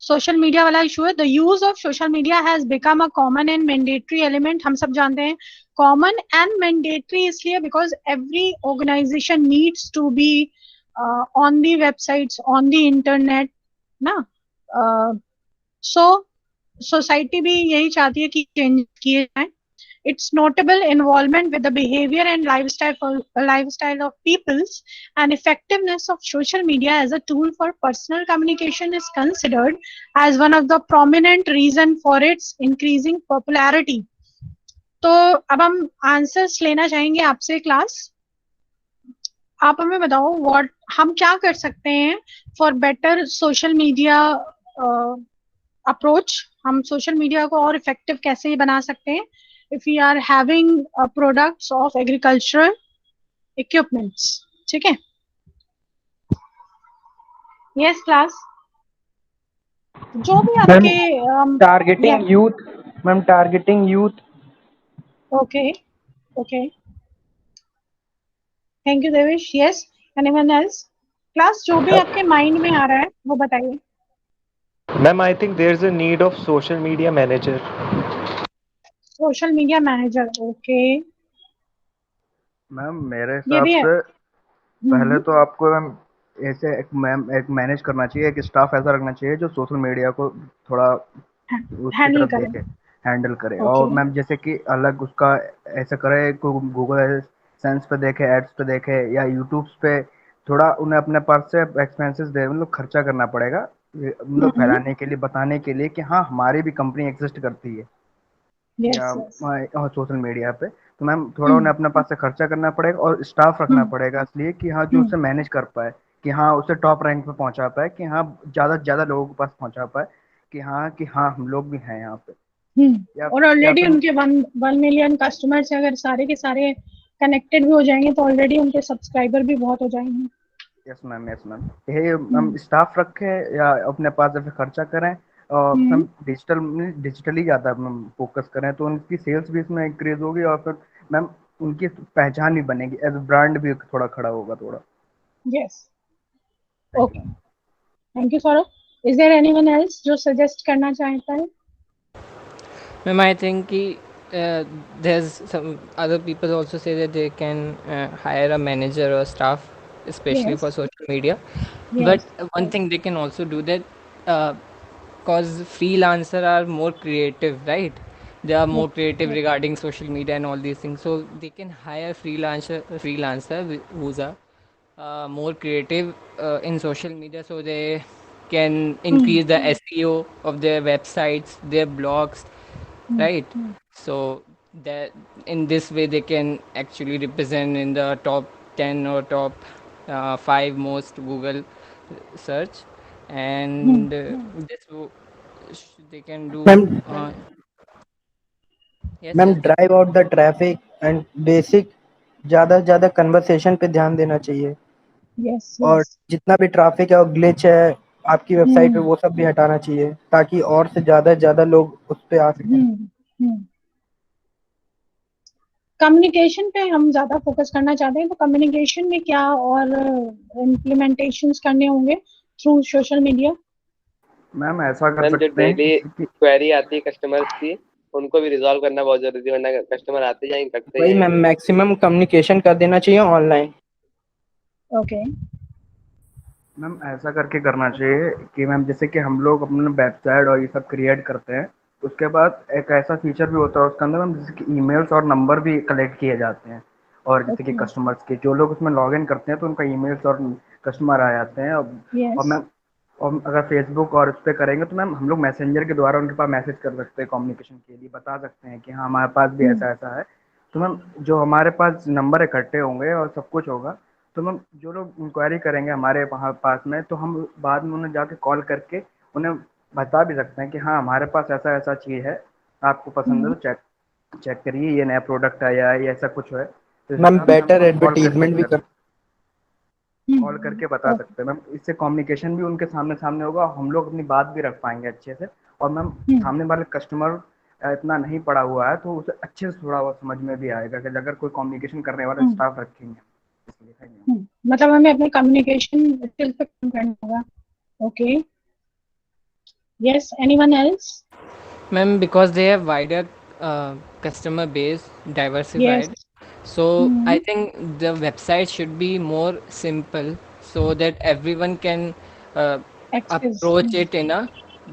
सोशल मीडिया वाला इशू है। The use of social media has become a common and mandatory element. हम सब जानते हैं कॉमन एंड मैंडेटरी इसलिए because every organisation needs to be on the websites, on the internet ना। सो सोसाइटी भी यही चाहती है कि चेंज किए जाए। Its notable involvement with the behavior and lifestyle of peoples and effectiveness of social media as a tool for personal communication is considered as one of the prominent reason for its increasing popularity. तो अब हम आंसर्स लेना चाहेंगे आपसे क्लास। आप हमें बताओ व्हाट हम क्या कर सकते हैं for better social media approach. हम सोशल मीडिया को और इफेक्टिव कैसे बना सकते हैं if we are having products of agricultural equipments। ठीक है, yes class, जो भी आपके targeting youth ma'am, targeting youth. Okay okay, thank you Devesh. yes, anyone else class, जो भी आपके माइंड में आ रहा है वो बताइए। Ma'am, I think there's a need of social media manager. Social media manager, okay, ma'am मेरे ये हिसाब भी है। से पहले तो आपको मैम ऐसे एक मैनेज करना चाहिए, एक स्टाफ ऐसा रखना चाहिए जो सोशल मीडिया को थोड़ा उसकी हैंडल तरफ करें। देखे, हैंडल करे। और ओके, मैम जैसे कि अलग उसका ऐसा करे, गूगल सेंस पे देखे, एड्स पे देखे, या यूट्यूब पे थोड़ा उन्हें अपने पास से एक्सपेंसेस दे, मतलब खर्चा करना पड़ेगा, मतलब फैलाने के लिए, बताने के लिए कि हाँ हमारी भी कंपनी एग्जिस्ट करती है यस या यस, सोशल मीडिया पे। तो मैम थोड़ा उन्हें अपने पास से खर्चा करना पड़ेगा और स्टाफ रखना पड़ेगा, इसलिए कि हाँ जो उसे मैनेज कर पाए, कि हाँ उसे टॉप रैंक पे पहुंचा पाए, कि हाँ ज़्यादा से ज़्यादा लोगों के पास पहुंचा पाए कि हाँ हम लोग भी हैं यहाँ पे। और या ऑलरेडी फिर उनके 1 मिलियन कस्टमर्स अगर सारे के सारे कनेक्टेड भी हो जाएंगे तो ऑलरेडी उनके सब्सक्राइबर भी बहुत हो जाएंगे। यस मैम, यस मैम, यही हम स्टाफ रखें या अपने पास से खर्चा करें, और हम डिजिटली ज़्यादा फोकस करें तो उनकी सेल्स भी इसमें इंक्रीज होगी, और फिर मैम उनकी पहचान भी बनेगी, एज ब्रांड भी थोड़ा खड़ा होगा थोड़ा। Yes, okay, thank you Saurabh. Is there anyone else जो सजेस्ट करना चाहता है? Ma'am, I think there's some other people also say that they can hire a manager or staff, especially Yes, for social media. yes, But one thing they can also do that, cause freelancer are more creative, right? They are more creative regarding social media and all these things. So they can hire freelancer who's a more creative in social media, so they can increase the SEO of their websites, their blogs, right? So that in this way they can actually represent in the top 10 or top 5 most Google search, and they can do ma'am yes, ma'am yes. Drive out the traffic and basic ज़्यादा से ज़्यादा कन्वर्सेशन पे ध्यान देना चाहिए, yes, और yes. जितना भी ट्रैफिक है और ग्लिच है आपकी वेबसाइट पे वो सब भी हटाना चाहिए, ताकि और से ज़्यादा लोग उस पे आ सकें। कम्युनिकेशन पे हम ज्यादा फोकस करना चाहते हैं, तो कम्युनिकेशन में क्या और इम्प्लीमेंटेशंस करने होंगे थ्रू सोशल मीडिया? मैम ऐसा कर मैम जो सकते डेली हैं कि क्वेरी आती है कस्टमर्स की, उनको भी रिजॉल्व करना बहुत जरूरी है, वरना कस्टमर आते जाएंगे करते वही मैम, जाएंगे। मैक्सिमम कम्युनिकेशन कर देना चाहिए ऑनलाइन। ओके, मैम ऐसा करके करना चाहिए कि मैम जैसे कि हम लोग अपना वेबसाइट और ये सब क्रिएट करते हैं, उसके बाद एक ऐसा फीचर भी होता है उसके अंदर मैम, जैसे कि ईमेल्स और नंबर भी कलेक्ट किए जाते हैं, और जैसे कि कस्टमर्स के जो लोग उसमें लॉग इन करते हैं तो उनका ईमेल्स और कस्टमर आ जाते हैं। और मैम और अगर फेसबुक और उस पर करेंगे तो मैम हम लोग मैसेंजर के द्वारा उनके पास मैसेज कर सकते हैं, कम्युनिकेशन के लिए बता सकते हैं कि हाँ हमारे पास भी ऐसा ऐसा है। तो मैम जो हमारे पास नंबर इकट्ठे होंगे और सब कुछ होगा, तो मैम जो लोग इंक्वायरी करेंगे हमारे वहाँ पास में, तो हम बाद में उन्हें जाके कॉल करके उन्हें बता भी सकते हैं कि हाँ हमारे पास ऐसा ऐसा चीज़ है, आपको पसंद है तो चेक करिए, ये नया प्रोडक्ट आया है या ऐसा कुछ है, तो इस मैम हिसाब से हम बेटर उन्हें कॉल करके एडवर्टीजमेंट भी कर कॉल करके बता सकते हैं मैम। इससे कम्युनिकेशन भी उनके सामने सामने होगा, हम लोग अपनी बात भी रख पाएंगे अच्छे से। और मैम सामने वाले कस्टमर इतना नहीं पढ़ा हुआ है तो उसे अच्छे से थोड़ा बहुत समझ में भी आएगा कि अगर कोई कम्युनिकेशन करने वाला स्टाफ रखेंगे, इसलिए है। मतलब हमें अपने कम्युनिकेशन स्किल्स पे काम करना होगा। Okay, yes, anyone else? Ma'am, because they have wider customer base, diversified. Yes. So I think the website should be more simple so that everyone can Access. approach it in a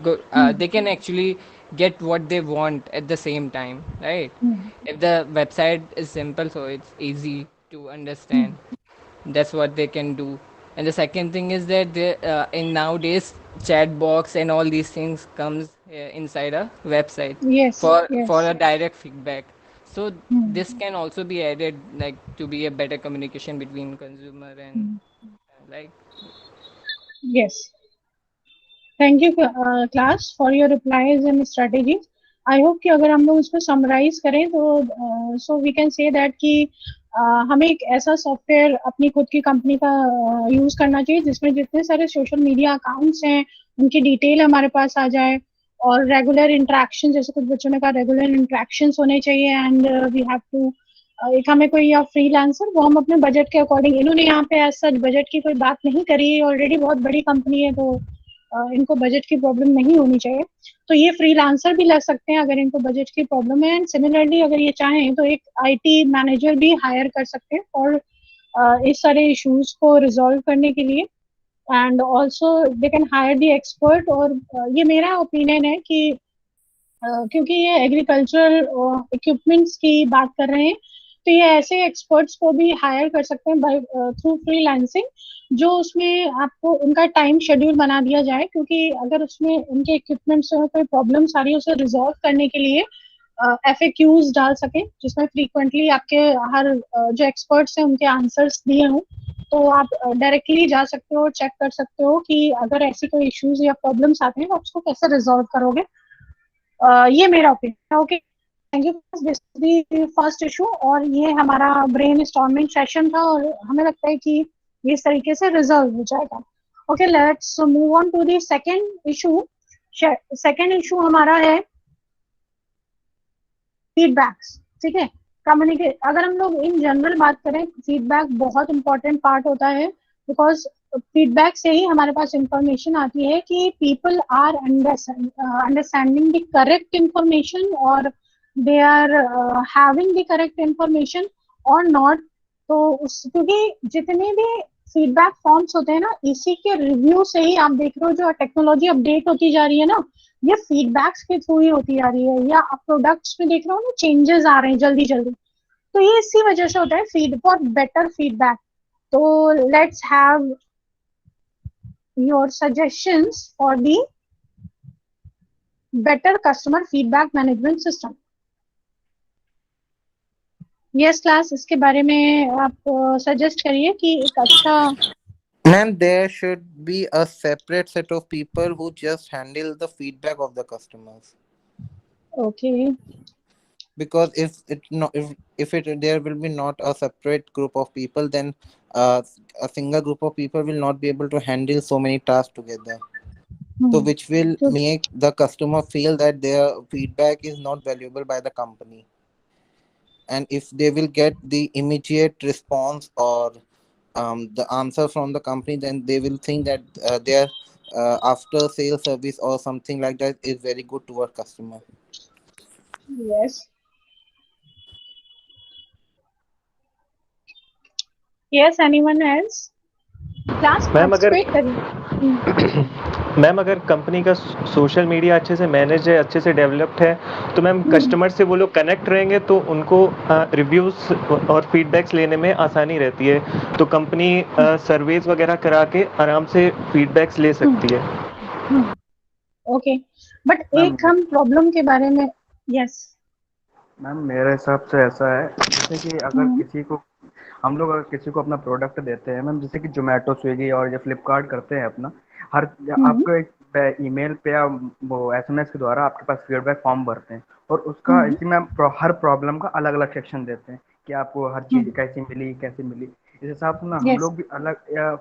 good. They can actually get what they want at the same time, right? If the website is simple, so it's easy to understand. That's what they can do. And the second thing is that in nowadays chat box and all these things comes inside a website Yes. for a direct feedback. So this can also be added, like, to be a better communication between consumer and like. Yes. Thank you, class, for your replies and strategies. I hope कि अगर हम लोग इसको समराइज करें तो so we can say that कि हमें एक ऐसा सॉफ्टवेयर अपनी खुद की कंपनी का यूज करना चाहिए जिसमें जितने सारे सोशल मीडिया अकाउंट्स हैं उनकी डिटेल हमारे पास आ जाए, और रेगुलर इंटरेक्शन, जैसे कुछ बच्चों ने कहा रेगुलर इंटरेक्शंस होने चाहिए, एंड वी हैव टू एक हमें कोई या फ्रीलांसर वो हम अपने बजट के अकॉर्डिंग, इन्होंने यहाँ पे एज सच बजट की कोई बात नहीं करी, ऑलरेडी बहुत बड़ी कंपनी है तो इनको बजट की प्रॉब्लम नहीं होनी चाहिए, तो ये फ्रीलांसर भी लग सकते हैं अगर इनको बजट की प्रॉब्लम है। एंड सिमिलरली अगर ये चाहें तो एक आईटी मैनेजर भी हायर कर सकते हैं और इस सारे इश्यूज को रिजॉल्व करने के लिए, and also they can hire the expert. और ये मेरा ओपिनियन है कि क्योंकि ये एग्रीकल्चरल इक्विपमेंट्स की बात कर रहे हैं तो ये ऐसे एक्सपर्ट्स को भी हायर कर सकते हैं बाय थ्रू फ्रीलांसिंग, जो उसमें आपको उनका टाइम शेड्यूल बना दिया जाए, क्योंकि अगर उसमें उनके इक्विपमेंट्स में कोई प्रॉब्लम आ रही है उसे रिजॉल्व करने के लिए FAQs डाल सके जिसमें फ्रीक्वेंटली आपके हर जो एक्सपर्ट्स हैं उनके आंसर्स दिए हों, तो आप डायरेक्टली जा सकते हो और चेक कर सकते हो कि अगर ऐसी कोई इश्यूज या प्रॉब्लम्स आते हैं तो आप उसको कैसे रिजॉल्व करोगे। ये मेरा ओपिनियन है। Okay, thank you. This the first issue, और ये हमारा ब्रेन स्टॉर्मिंग सेशन था और हमें लगता है कि इस तरीके से रिजॉल्व हो जाएगा। Okay, let's move on to the second issue. Second issue हमारा है फीडबैक्स। ठीक है, कम्युनिकेट, अगर हम लोग इन जनरल बात करें, फीडबैक बहुत इंपॉर्टेंट पार्ट होता है, बिकॉज फीडबैक से ही हमारे पास इंफॉर्मेशन आती है कि people are understanding the correct information और they are having the correct information और नॉट। तो उस क्योंकि जितने भी फीडबैक फॉर्म्स होते हैं ना, इसी के रिव्यू से ही आप देख रहे हो जो टेक्नोलॉजी अपडेट होती जा रही है ना, ये फीडबैक्स के थ्रू ही होती जा रही है, या आप प्रोडक्ट्स में देख रहे हो ना चेंजेस आ रहे हैं जल्दी जल्दी, तो ये इसी वजह से होता है फीड फॉर बेटर फीडबैक। तो let's have your suggestions for the better customer feedback management system. Yes class, इसके बारे में आप सजेस्ट करिए कि एक अच्छा। Ma'am, there should be a separate set of people who just handle the feedback of the customers. Okay. Because if there will be not a separate group of people, then a single group of people will not be able to handle so many tasks together. So which will make the customer feel that their feedback is not valuable by the company. And if they will get the immediate response or the answer from the company, then they will think that their after sales service or something like that is very good to our customer. Yes. Yes, anyone else? Class ma'am अगर कंपनी का सोशल मीडिया अच्छे से मैनेज है, अच्छे से डेवलप्ड है, तो मैम कस्टमर से वो लोग कनेक्ट रहेंगे तो उनको रिव्यूज और फीडबैक्स लेने में आसानी रहती है, तो कंपनी सर्वेज वगैरह करा के आराम से फीडबैक्स ले सकती है। ओके, बट एक हम प्रॉब्लम के बारे में। यस मैम, मेरे हिसाब से ऐसा है जैसे कि अगर किसी को हम लोग अगर किसी को अपना प्रोडक्ट देते हैं मैम, जैसे कि जोमेटो, स्विगी और ये फ्लिपकार्ट करते हैं अपना, हर आपको एक ईमेल पे या वो SMS के द्वारा आपके पास फीडबैक फॉर्म भरते हैं और उसका इसी में हर प्रॉब्लम का अलग अलग सेक्शन देते हैं कि आपको हर चीज़ कैसी मिली कैसे मिली। इस हिसाब से ना हम यस, लोग भी अलग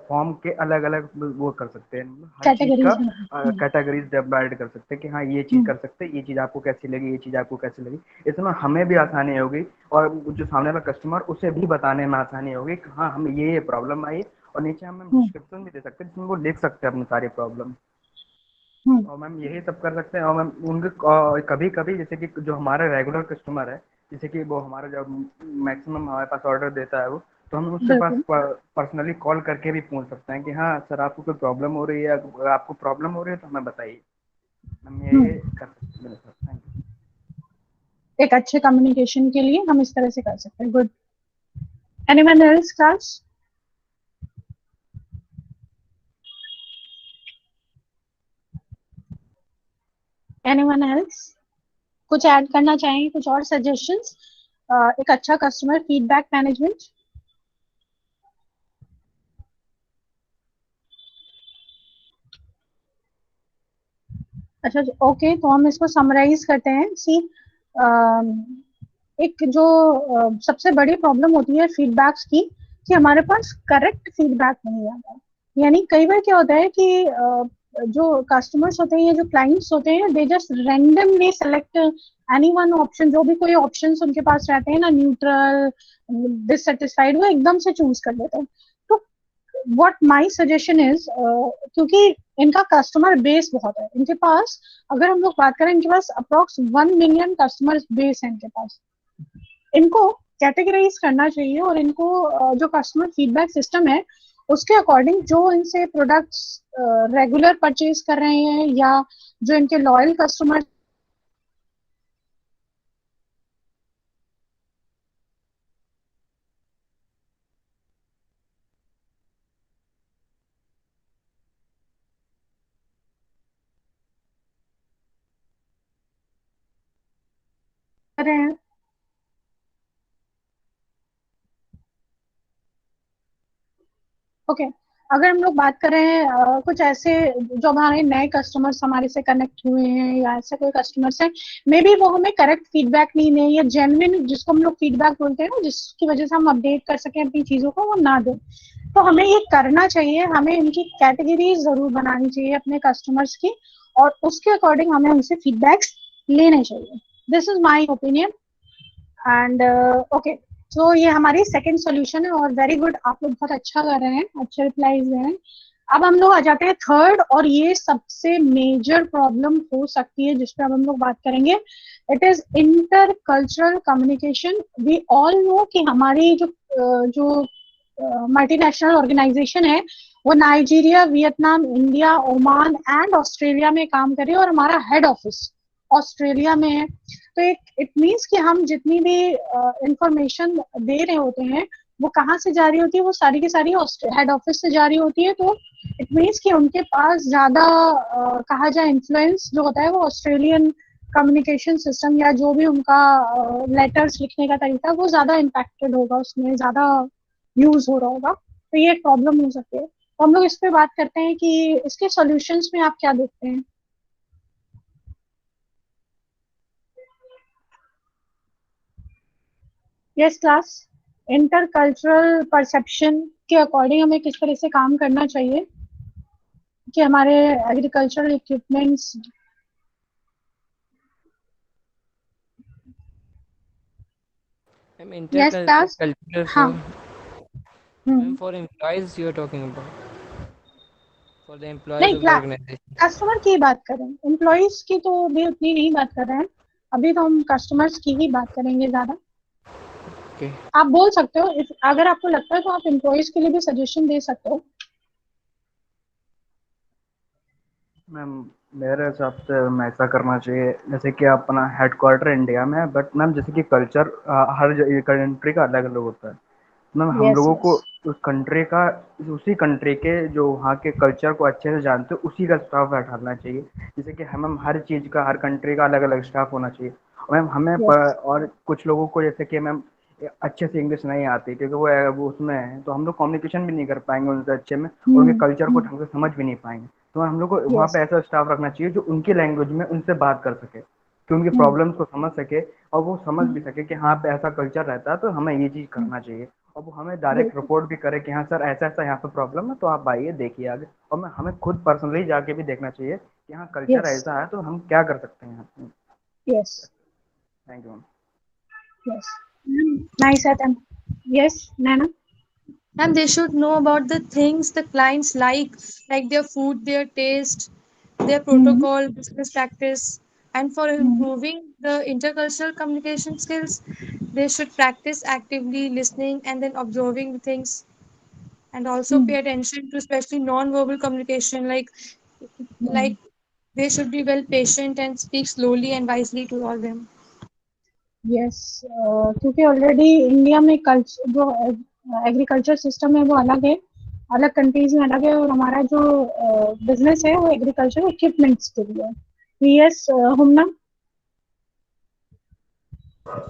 फॉर्म के अलग अलग वो कर सकते हैं, मतलब हर चीज का कैटेगरीज में। कैटेगरीज डिवाइड कर सकते हैं कि हाँ ये चीज हम्म, कर सकते हैं, ये चीज आपको कैसी लगी, ये चीज आपको कैसी लगी। इसमें हमें भी आसानी होगी और जो सामने वाला कस्टमर उसे भी बताने में आसानी होगी कि हाँ हमें ये प्रॉब्लम आई। और नीचे हम हम्म, डिस्क्रिप्शन भी दे सकते हैं जिसमें वो लिख सकते हैं अपनी सारी प्रॉब्लम। हम्म, और मैम यही सब कर सकते हैं। और मैम उनके कभी कभी जैसे कि जो हमारा रेगुलर कस्टमर है, जैसे कि वो हमारा जब मैक्सिमम हमारे पास ऑर्डर देता है वो, तो हम उससे पास बिल्कुल। पर्सनली कॉल करके भी पूछ सकते हैं कि हाँ सर आपको कोई प्रॉब्लम हो रही है, अगर आपको प्रॉब्लम हो रही है तो हमें बताइए। हम ये हम्म, कर सकते हैं सर। Thank you. एक अच्छे कम्युनिकेशन के लिए हम इस तरह से कर सकते हैं। Good. Anyone else class? Anyone else कुछ ऐड करना चाहेंगे, कुछ और सजेशंस एक अच्छा कस्टमर फीडबैक मैनेजमेंट? अच्छा, ओके, तो हम इसको समराइज करते हैं। सी, एक जो सबसे बड़ी प्रॉब्लम होती है फीडबैक्स की, कि हमारे पास करेक्ट फीडबैक नहीं आता। यानी कई बार क्या होता है कि जो कस्टमर्स होते हैं या जो क्लाइंट्स होते हैं, they just randomly select any one option, जो भी कोई ऑप्शंस उनके पास रहते हैं ना, न्यूट्रल, डिससेटिस्फाइड, वो एकदम से चूज कर लेते हैं। तो व्हाट माय सजेशन इज, क्योंकि इनका कस्टमर बेस बहुत है इनके पास, अगर हम लोग बात करें, इनके पास अप्रोक्स 1 मिलियन कस्टमर बेस है इनके पास। इनको कैटेगराइज करना चाहिए और इनको जो कस्टमर फीडबैक सिस्टम है उसके अकॉर्डिंग, जो इनसे प्रोडक्ट्स रेगुलर परचेज कर रहे हैं या जो इनके लॉयल कस्टमर कर रहे हैं। ओके, अगर हम लोग बात करें कुछ ऐसे जो हमारे नए कस्टमर्स हमारे से कनेक्ट हुए हैं, या ऐसे कोई कस्टमर्स हैं, मे बी वो हमें करेक्ट फीडबैक नहीं दें, या जेन्युइन जिसको हम लोग फीडबैक बोलते हैं ना, जिसकी वजह से हम अपडेट कर सकें अपनी चीजों को, वो ना दें, तो हमें ये करना चाहिए। हमें इनकी कैटेगरी जरूर बनानी चाहिए अपने कस्टमर्स की, और उसके अकॉर्डिंग हमें उनसे फीडबैक्स लेने चाहिए। This is my opinion. And okay, तो ये हमारी सेकंड सॉल्यूशन है, और वेरी गुड, आप लोग बहुत अच्छा कर रहे हैं, अच्छे रिप्लाईज दे रहे हैं। अब हम लोग आ जाते हैं थर्ड, और ये सबसे मेजर प्रॉब्लम हो सकती है जिस पे अब हम लोग बात करेंगे। It is intercultural communication. We all know कि हमारी जो मल्टीनेशनल ऑर्गेनाइजेशन है, वो Nigeria, Vietnam, India, Oman and Australia में काम कर रही है, और हमारा हेड ऑफिस ऑस्ट्रेलिया में है। तो एक इट मीन्स कि हम जितनी भी इंफॉर्मेशन दे रहे होते हैं, वो कहाँ से जा रही होती है, वो सारी की सारी हेड ऑफिस से जा रही होती है। तो इट मीन्स कि उनके पास ज्यादा कहा जाए इन्फ्लुएंस जो होता है, वो ऑस्ट्रेलियन कम्युनिकेशन सिस्टम या जो भी उनका लेटर्स लिखने का तरीका, वो ज्यादा इम्पैक्टेड होगा, उसमें ज्यादा यूज हो रहा होगा। तो ये एक प्रॉब्लम हो सकती है। तो हम लोग इस पे बात करते हैं कि इसके सॉल्यूशंस में आप क्या देखते हैं? यस क्लास, इंटरकल्चरल परसेप्शन के अकॉर्डिंग हमें किस तरह से काम करना चाहिए कि हमारे agricultural equipments. I'm yes class. intercultural हाँ। ma'am, hmm. for employees you are talking about, for the employees नहीं, of the organization. कस्टमर की बात करें, एम्प्लॉयज की तो भी उतनी नहीं बात कर रहे हैं, अभी तो हम कस्टमर्स की ही बात करेंगे ज्यादा। Okay. आप बोल सकते हो, अगर आपको लगता है तो आप एम्प्लॉयज के लिए भी सजेशन दे सकते हो। मैम मेरे हिसाब से मैम ऐसा करना चाहिए, जैसे कि अपना हेडक्वार्टर इंडिया में है, बट मैम जैसे कि कल्चर हर कंट्री का अलग अलग होता है। मैम हम यस, लोगों यस। को उस कंट्री का, उसी कंट्री के जो वहाँ के कल्चर को अच्छे से जानते हो उसी का स्टाफ बैठाना चाहिए। जैसे कि हम हर चीज़ का, हर कंट्री का अलग अलग स्टाफ होना चाहिए। और मैम यस। और कुछ लोगों को जैसे कि मैम अच्छे से इंग्लिश नहीं आती, क्योंकि वो उसमें है, तो हम लोग कम्युनिकेशन भी नहीं कर पाएंगे उनसे अच्छे में, और उनके कल्चर को ढंग से समझ भी नहीं पाएंगे। तो हम लोग को वहाँ यस। पे ऐसा स्टाफ रखना चाहिए जो उनकी लैंग्वेज में उनसे बात कर सके, कि उनकी प्रॉब्लम्स को समझ सके, और वो समझ भी सके कि हाँ पे ऐसा कल्चर रहता है तो हमें ये चीज़ करना चाहिए। और वो हमें डायरेक्ट रिपोर्ट भी करे कि हाँ सर ऐसा ऐसा यहाँ पे प्रॉब्लम है, तो आप आइए देखिए आगे। और मैं हमें खुद पर्सनली जाके भी देखना चाहिए कि हाँ कल्चर यस ऐसा है तो हम क्या कर सकते हैं यहाँ पे। Yes thank you ma'am. Yes nice Athan. Yes Naina. And they should know about the things the clients like their food, their taste, their protocol, business practice. And for improving the intercultural communication skills, they should practice actively listening and then observing the things, and also pay attention to especially non-verbal communication, like they should be well patient and speak slowly and wisely to all them. Yes क्योंकि ऑलरेडी इंडिया में कल्चर जो एग्रीकल्चर सिस्टम है वो अलग है, अलग कंट्रीज में अलग है, और हमारा जो बिजनेस है वो एग्रीकल्चर इक्विपमेंट्स के लिए है। Yes Humna.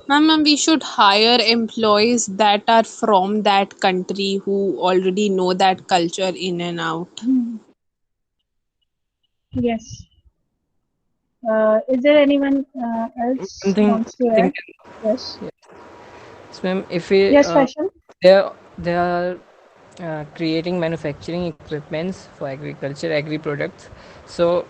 Ma'am, we should hire employees that are from that country who already know that culture in and out. Yes. Is there anyone else Something, wants to add? Yes. So, ma'am, if we Yes, Fashion. they are creating manufacturing equipments for agriculture, agri products. So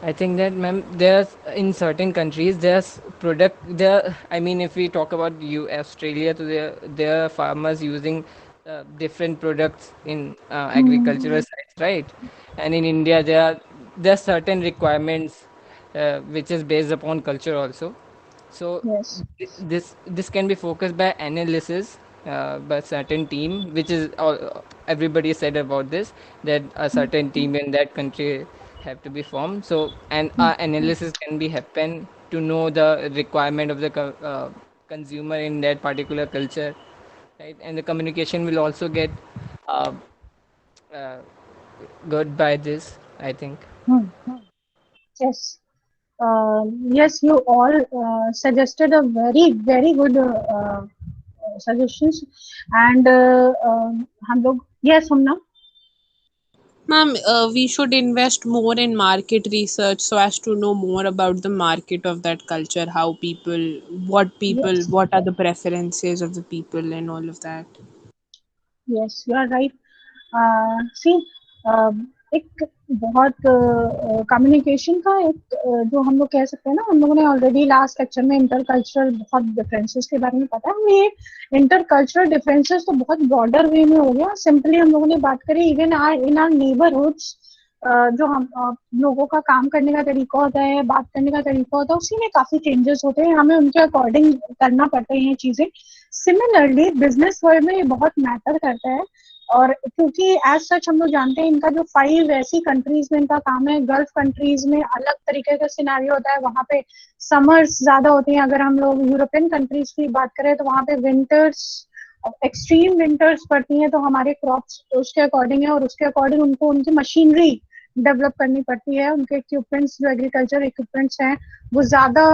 I think that, ma'am, there's in certain countries there's product there. I mean, if we talk about Australia, so there are farmers using different products in agricultural sites, right? And in India, there are certain requirements which is based upon culture also. So Yes. this can be focused by analysis by certain team, which is all, everybody said about this, that a certain team in that country have to be formed. So and analysis can be happen to know the requirement of the consumer in that particular culture, right? And the communication will also get uh, uh, good by this, I think. Yes. Yes, you all suggested a very good suggestions, and हम लोग yes Humna. Ma'am, we should invest more in market research so as to know more about the market of that culture, how people, Yes. what are the preferences of the people, and all of that. Yes, you are right. सी एक बहुत कम्युनिकेशन का एक जो हम लोग कह सकते हैं ना, हम लोगों ने ऑलरेडी लास्ट लेक्चर में इंटरकल्चरल बहुत डिफरेंसेस के बारे में पता है हमें। ये इंटरकल्चरल डिफरेंसेस तो बहुत ब्रॉडर वे में हो गया। सिंपली हम लोगों ने बात करी इवन इन आर नेबरहुड्स, जो हम लोगों का काम करने का तरीका होता है, बात करने का तरीका होता है, उसी में काफी चेंजेस होते हैं, हमें उनके अकॉर्डिंग करना पड़ता है ये चीजें। सिमिलरली बिजनेस वर्ल्ड में ये बहुत मैटर करता है, और क्योंकि एज सच हम लोग जानते हैं इनका जो 5 ऐसी कंट्रीज में इनका काम है, गल्फ कंट्रीज में अलग तरीके का सिनेरियो होता है, वहाँ पे समर्स ज्यादा होती हैं। अगर हम लोग यूरोपियन कंट्रीज की बात करें तो वहाँ पे विंटर्स, एक्सट्रीम विंटर्स पड़ती हैं, तो हमारे क्रॉप्स उसके अकॉर्डिंग है, और उसके अकॉर्डिंग उनको उनकी मशीनरी डेवलप करनी पड़ती है, उनके इक्विपमेंट्स जो एग्रीकल्चर इक्विपमेंट्स हैं वो ज्यादा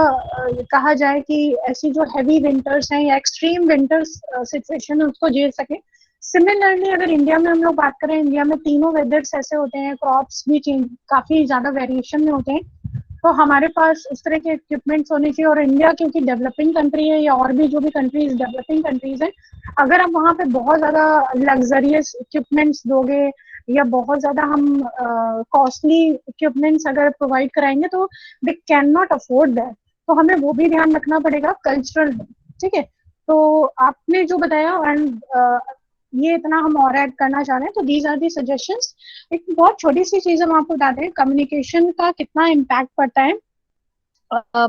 कहा जाए कि ऐसी जो हैवी विंटर्स हैं या एक्सट्रीम विंटर्स सिचुएशन है उसको झेल सके। सिमिलरली अगर इंडिया में हम लोग बात करें, इंडिया में तीनों वेदर्स ऐसे होते हैं, क्रॉप्स भी काफी ज्यादा वेरिएशन में होते हैं, तो हमारे पास उस तरह के इक्विपमेंट्स होने चाहिए। और इंडिया क्योंकि डेवलपिंग कंट्री है, या और भी जो भी कंट्रीज डेवलपिंग कंट्रीज हैं, अगर आप वहाँ पे बहुत ज्यादा लग्जरियस इक्विपमेंट्स दोगे या बहुत ज्यादा हम कॉस्टली इक्विपमेंट्स अगर प्रोवाइड कराएंगे तो they can not afford that, तो हमें वो भी ध्यान रखना पड़ेगा कल्चरल। ठीक है, तो आपने जो बताया, एंड ये इतना हम और ऐड करना चाह रहे हैं, तो दीज आर दी सजेशंस। एक बहुत छोटी सी चीज हम आपको बताते हैं कम्युनिकेशन का कितना इम्पैक्ट पड़ता है।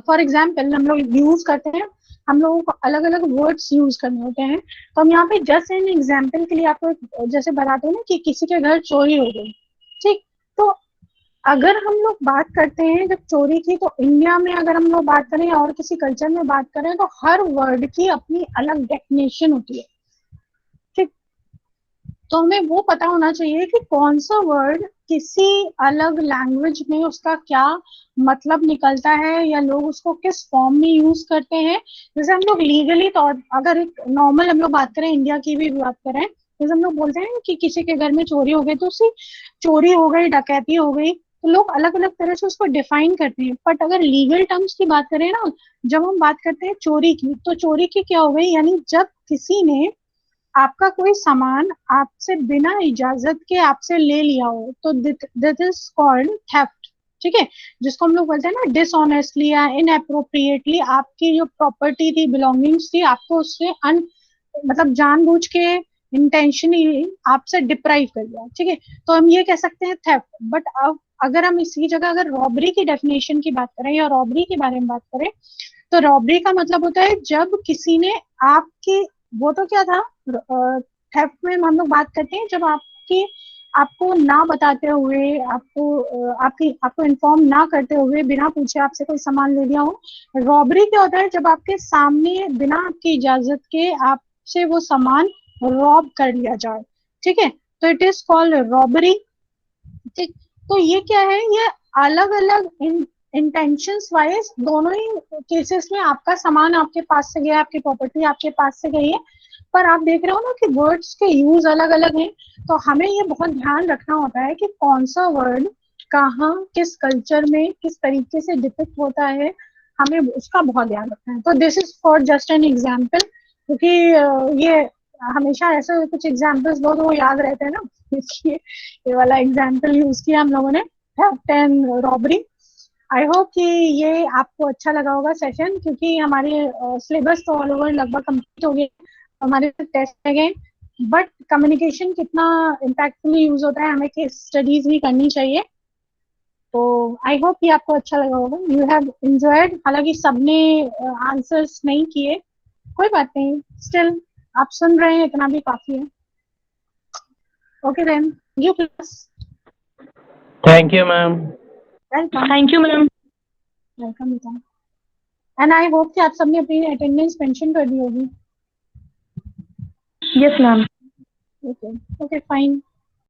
फॉर एग्जाम्पल हम लोग यूज करते हैं, हम लोगों को अलग अलग वर्ड्स यूज करने होते हैं, तो हम यहाँ पे जस्ट एन एग्जाम्पल के लिए आपको जैसे बताते हैं ना कि किसी के घर चोरी हो गई, ठीक, तो अगर हम लोग बात करते हैं जब चोरी की, तो इंडिया में अगर हम लोग बात करें और किसी कल्चर में बात करें तो हर वर्ड की अपनी अलग डेफिनेशन होती है। ठीक, तो हमें वो पता होना चाहिए कि कौन सा वर्ड किसी अलग लैंग्वेज में उसका क्या मतलब निकलता है, या लोग उसको किस फॉर्म में यूज करते हैं। जैसे हम लोग लीगली तौर, अगर एक नॉर्मल हम लोग बात करें, इंडिया की भी बात करें, जैसे हम लोग बोलते हैं कि किसी के घर में चोरी हो गई, तो उसी चोरी हो गई, डकैती हो गई, तो लोग अलग अलग तरह से उसको डिफाइन करते हैं। बट अगर लीगल टर्म्स की बात करें ना, जब हम बात करते हैं चोरी की, तो चोरी की क्या हो गई, यानी जब किसी ने आपका कोई सामान आपसे बिना इजाजत के आपसे ले लिया हो, तो दिस इज कॉल्ड थेफ्ट, ठीक है, जिसको हम लोग बोलते हैं ना डिसऑनेस्टली या इनअप्रोप्रिएटली आपकी जो प्रॉपर्टी थी, बिलोंगिंग्स थी, आपको उससे मतलब जानबूझ के इंटेंशनली आपसे डिप्राइव कर दिया, ठीक है, तो हम ये कह सकते हैं थेफ्ट। बट अब अगर हम इसी जगह अगर रॉबरी की डेफिनेशन की बात करें या रॉबरी के बारे में बात करें, तो रॉबरी का मतलब होता है जब किसी ने आपकी, वो तो क्या था, थेफ्ट में हम लोग बात करते हैं जब आपको ना बताते हुए, आपको इन्फॉर्म ना करते हुए, बिना पूछे आपसे कोई सामान ले लिया हो। रॉबरी क्या होता है, जब आपके सामने बिना आपकी इजाजत के आपसे वो सामान रॉब कर लिया जाए, ठीक है, तो इट इज कॉल्ड रॉबरी, ठीक। तो ये क्या है, ये अलग अलग इंटेंशंस वाइज दोनों ही केसेस में आपका सामान आपके पास से गया, आपकी प्रॉपर्टी आपके पास से गई है, पर आप देख रहे हो ना कि वर्ड्स के यूज अलग अलग हैं, तो हमें ये बहुत ध्यान रखना होता है कि कौन सा वर्ड कहाँ, किस कल्चर में किस तरीके से डिपिक्ट होता है, हमें उसका बहुत ध्यान रखना है। तो this is for just an example, क्योंकि ये हमेशा ऐसे कुछ एग्जाम्पल्स लो तो वो याद रहते हैं ना, इसलिए ये वाला एग्जाम्पल यूज किया हम लोगों ने, theft and robbery. I hope कि ये आपको अच्छा लगा होगा सेशन, क्योंकि हमारे सिलेबस तो ऑल ओवर लगभग कंप्लीट हो गए, हमारे टेस्ट रह गए, बट कम्युनिकेशन कितना इम्पैक्टफुली यूज होता है, हमें केस स्टडीज भी करनी चाहिए। तो आई होप कि आपको अच्छा लगा होगा, यू हैव एंजॉयड। हालांकि सबने आंसर्स नहीं किए, कोई बात नहीं, स्टिल आप सुन रहे हैं, इतना भी काफी है। Okay then, you class. Thank you, ma'am. Welcome. Thank you, ma'am. Welcome बेटा। एंड आई होप कि आप सबने अपनी अटेंडेंस मेंशन कर दी होगी। Yes, ma'am. Okay okay fine.